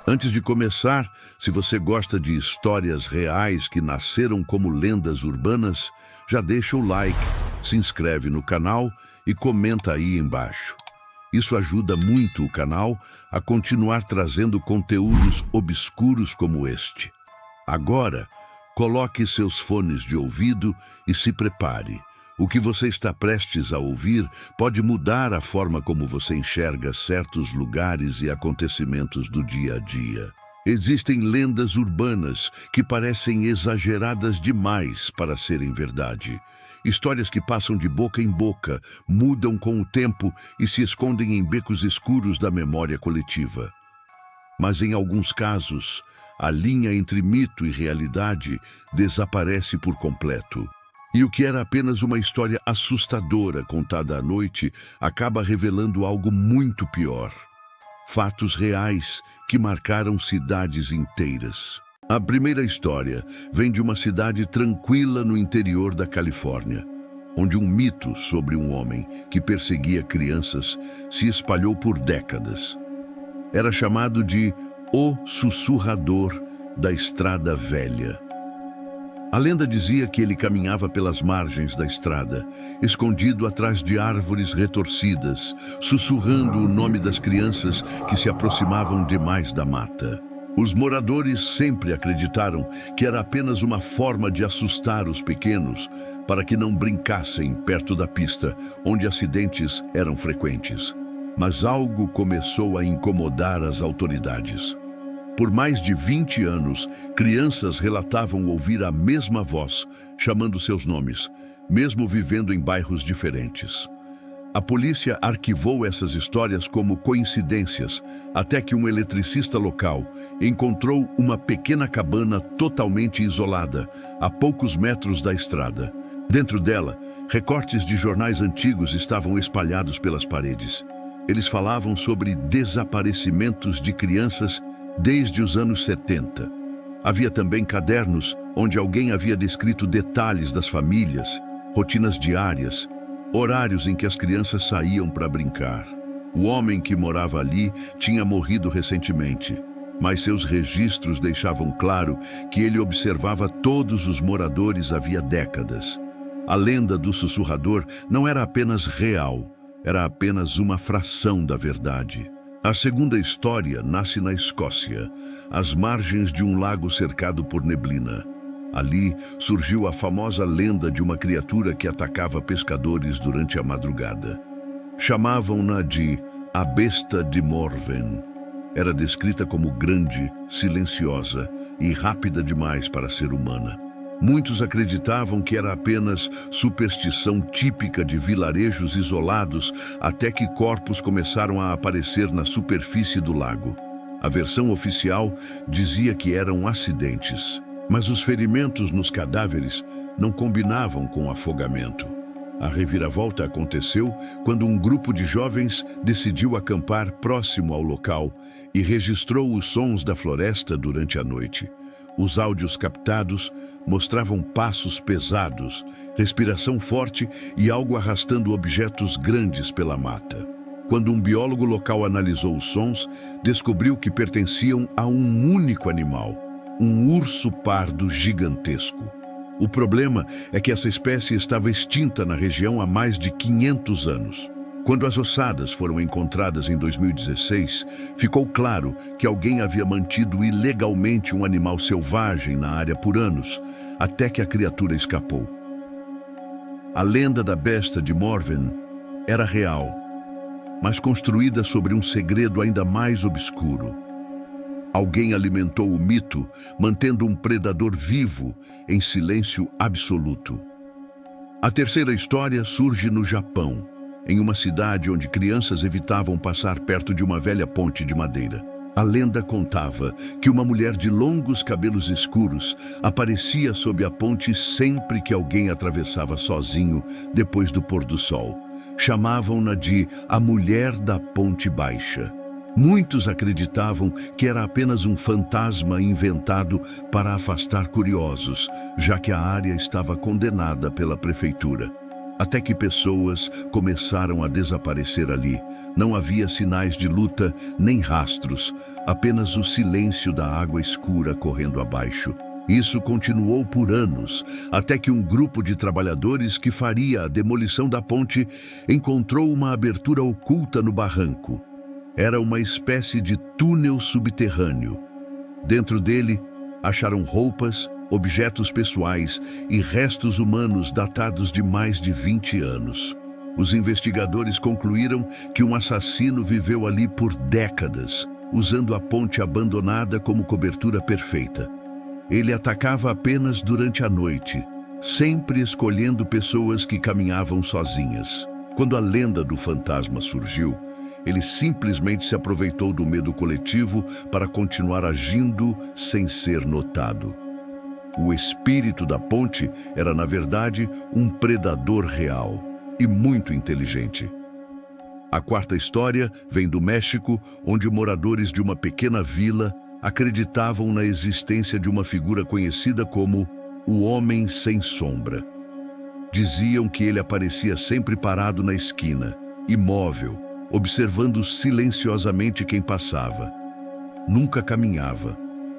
Antes de começar, se você gosta de histórias reais que nasceram como lendas urbanas, já deixa o like, se inscreve no canal e comenta aí embaixo. Isso ajuda muito o canal a continuar trazendo conteúdos obscuros como este. Agora, coloque seus fones de ouvido e se prepare. O que você está prestes a ouvir pode mudar a forma como você enxerga certos lugares e acontecimentos do dia a dia. Existem lendas urbanas que parecem exageradas demais para serem verdade. Histórias que passam de boca em boca, mudam com o tempo e se escondem em becos escuros da memória coletiva. Mas em alguns casos, a linha entre mito e realidade desaparece por completo. E o que era apenas uma história assustadora contada à noite acaba revelando algo muito pior. Fatos reais que marcaram cidades inteiras. A primeira história vem de uma cidade tranquila no interior da Califórnia, onde um mito sobre um homem que perseguia crianças se espalhou por décadas. Era chamado de O Sussurrador da Estrada Velha. A lenda dizia que ele caminhava pelas margens da estrada, escondido atrás de árvores retorcidas, sussurrando o nome das crianças que se aproximavam demais da mata. Os moradores sempre acreditaram que era apenas uma forma de assustar os pequenos para que não brincassem perto da pista, onde acidentes eram frequentes. Mas algo começou a incomodar as autoridades. Por mais de 20 anos, crianças relatavam ouvir a mesma voz, chamando seus nomes, mesmo vivendo em bairros diferentes. A polícia arquivou essas histórias como coincidências, até que um eletricista local encontrou uma pequena cabana totalmente isolada, a poucos metros da estrada. Dentro dela, recortes de jornais antigos estavam espalhados pelas paredes. Eles falavam sobre desaparecimentos de crianças desde os anos 70. Havia também cadernos onde alguém havia descrito detalhes das famílias, rotinas diárias, horários em que as crianças saíam para brincar. O homem que morava ali tinha morrido recentemente, mas seus registros deixavam claro que ele observava todos os moradores havia décadas. A lenda do sussurrador não era apenas real, era apenas uma fração da verdade. A segunda história nasce na Escócia, às margens de um lago cercado por neblina. Ali surgiu a famosa lenda de uma criatura que atacava pescadores durante a madrugada. Chamavam-na de a Besta de Morven. Era descrita como grande, silenciosa e rápida demais para ser humana. Muitos acreditavam que era apenas superstição típica de vilarejos isolados, até que corpos começaram a aparecer na superfície do lago. A versão oficial dizia que eram acidentes, mas os ferimentos nos cadáveres não combinavam com afogamento. A reviravolta aconteceu quando um grupo de jovens decidiu acampar próximo ao local e registrou os sons da floresta durante a noite. Os áudios captados mostravam passos pesados, respiração forte e algo arrastando objetos grandes pela mata. Quando um biólogo local analisou os sons, descobriu que pertenciam a um único animal, um urso pardo gigantesco. O problema é que essa espécie estava extinta na região há mais de 500 anos. Quando as ossadas foram encontradas em 2016, ficou claro que alguém havia mantido ilegalmente um animal selvagem na área por anos, até que a criatura escapou. A lenda da Besta de Morven era real, mas construída sobre um segredo ainda mais obscuro. Alguém alimentou o mito, mantendo um predador vivo em silêncio absoluto. A terceira história surge no Japão, em uma cidade onde crianças evitavam passar perto de uma velha ponte de madeira. A lenda contava que uma mulher de longos cabelos escuros aparecia sob a ponte sempre que alguém atravessava sozinho depois do pôr do sol. Chamavam-na de a Mulher da Ponte Baixa. Muitos acreditavam que era apenas um fantasma inventado para afastar curiosos, já que a área estava condenada pela prefeitura. Até que pessoas começaram a desaparecer ali. Não havia sinais de luta, nem rastros, apenas o silêncio da água escura correndo abaixo. Isso continuou por anos, até que um grupo de trabalhadores que faria a demolição da ponte encontrou uma abertura oculta no barranco. Era uma espécie de túnel subterrâneo. Dentro dele, acharam roupas, objetos pessoais e restos humanos datados de mais de 20 anos. Os investigadores concluíram que um assassino viveu ali por décadas, usando a ponte abandonada como cobertura perfeita. Ele atacava apenas durante a noite, sempre escolhendo pessoas que caminhavam sozinhas. Quando a lenda do fantasma surgiu, ele simplesmente se aproveitou do medo coletivo para continuar agindo sem ser notado. O espírito da ponte era, na verdade, um predador real e muito inteligente. A quarta história vem do México, onde moradores de uma pequena vila acreditavam na existência de uma figura conhecida como o Homem Sem Sombra. Diziam que ele aparecia sempre parado na esquina, imóvel, observando silenciosamente quem passava. Nunca caminhava,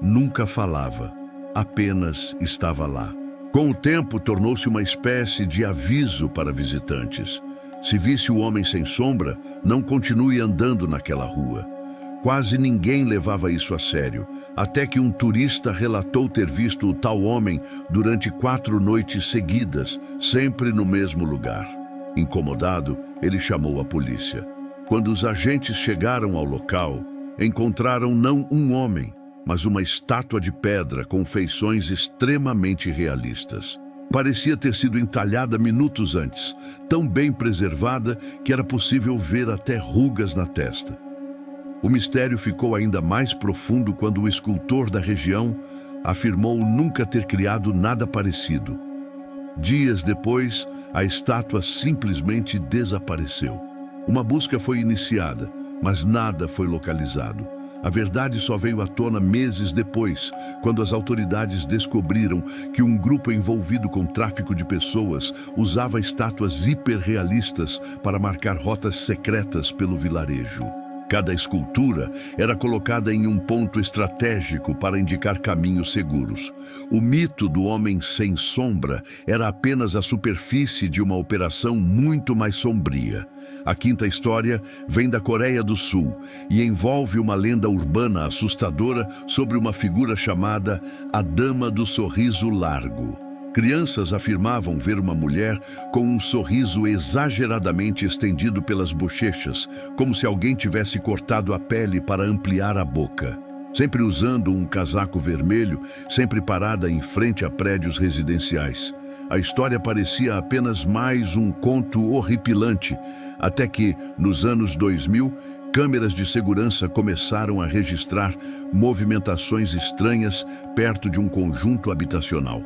nunca falava, apenas estava lá. Com o tempo, tornou-se uma espécie de aviso para visitantes. Se visse o Homem Sem Sombra, não continue andando naquela rua. Quase ninguém levava isso a sério, até que um turista relatou ter visto o tal homem durante 4 noites seguidas, sempre no mesmo lugar. Incomodado, ele chamou a polícia. Quando os agentes chegaram ao local, encontraram não um homem, mas uma estátua de pedra com feições extremamente realistas. Parecia ter sido entalhada minutos antes, tão bem preservada que era possível ver até rugas na testa. O mistério ficou ainda mais profundo quando o escultor da região afirmou nunca ter criado nada parecido. Dias depois, a estátua simplesmente desapareceu. Uma busca foi iniciada, mas nada foi localizado. A verdade só veio à tona meses depois, quando as autoridades descobriram que um grupo envolvido com tráfico de pessoas usava estátuas hiperrealistas para marcar rotas secretas pelo vilarejo. Cada escultura era colocada em um ponto estratégico para indicar caminhos seguros. O mito do Homem Sem Sombra era apenas a superfície de uma operação muito mais sombria. A quinta história vem da Coreia do Sul e envolve uma lenda urbana assustadora sobre uma figura chamada a Dama do Sorriso Largo. Crianças afirmavam ver uma mulher com um sorriso exageradamente estendido pelas bochechas, como se alguém tivesse cortado a pele para ampliar a boca. Sempre usando um casaco vermelho, sempre parada em frente a prédios residenciais. A história parecia apenas mais um conto horripilante, até que, nos anos 2000, câmeras de segurança começaram a registrar movimentações estranhas perto de um conjunto habitacional.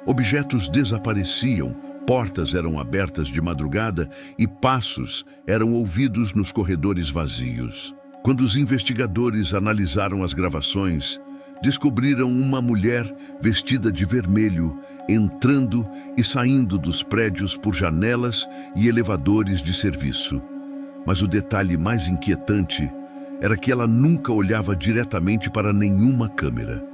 Objetos desapareciam, portas eram abertas de madrugada e passos eram ouvidos nos corredores vazios. Quando os investigadores analisaram as gravações, descobriram uma mulher vestida de vermelho, entrando e saindo dos prédios por janelas e elevadores de serviço. Mas o detalhe mais inquietante era que ela nunca olhava diretamente para nenhuma câmera.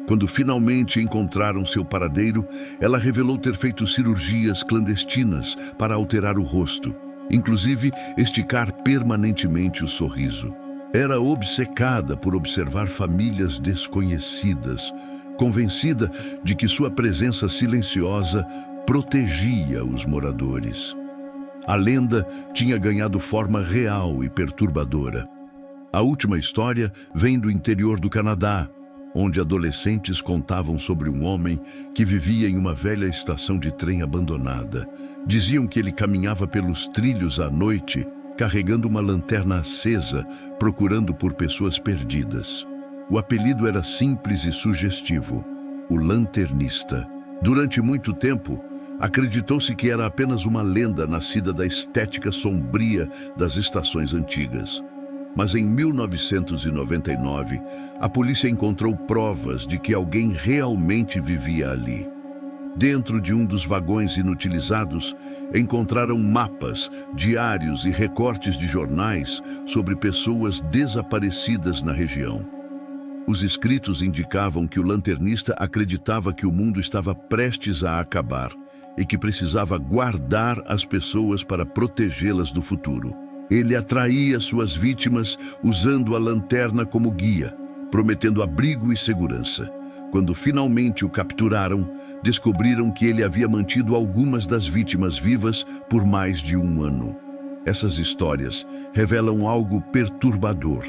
Quando finalmente encontraram seu paradeiro, ela revelou ter feito cirurgias clandestinas para alterar o rosto, inclusive esticar permanentemente o sorriso. Era obcecada por observar famílias desconhecidas, convencida de que sua presença silenciosa protegia os moradores. A lenda tinha ganhado forma real e perturbadora. A última história vem do interior do Canadá, onde adolescentes contavam sobre um homem que vivia em uma velha estação de trem abandonada. Diziam que ele caminhava pelos trilhos à noite, carregando uma lanterna acesa, procurando por pessoas perdidas. O apelido era simples e sugestivo: o lanternista. Durante muito tempo, acreditou-se que era apenas uma lenda nascida da estética sombria das estações antigas. Mas em 1999, a polícia encontrou provas de que alguém realmente vivia ali. Dentro de um dos vagões inutilizados, encontraram mapas, diários e recortes de jornais sobre pessoas desaparecidas na região. Os escritos indicavam que o lanternista acreditava que o mundo estava prestes a acabar e que precisava guardar as pessoas para protegê-las do futuro. Ele atraía suas vítimas usando a lanterna como guia, prometendo abrigo e segurança. Quando finalmente o capturaram, descobriram que ele havia mantido algumas das vítimas vivas por mais de um ano. Essas histórias revelam algo perturbador.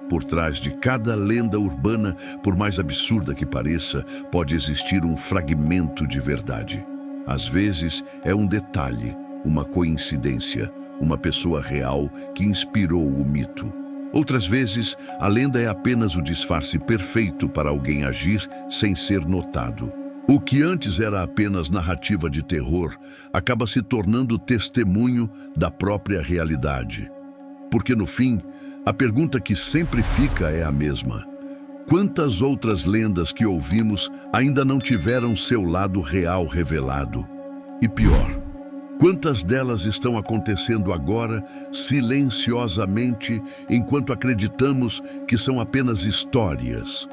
Por trás de cada lenda urbana, por mais absurda que pareça, pode existir um fragmento de verdade. Às vezes, é um detalhe, uma coincidência, uma pessoa real que inspirou o mito. Outras vezes, a lenda é apenas o disfarce perfeito para alguém agir sem ser notado. O que antes era apenas narrativa de terror, acaba se tornando testemunho da própria realidade. Porque no fim, a pergunta que sempre fica é a mesma. Quantas outras lendas que ouvimos ainda não tiveram seu lado real revelado? E pior, quantas delas estão acontecendo agora, silenciosamente, enquanto acreditamos que são apenas histórias?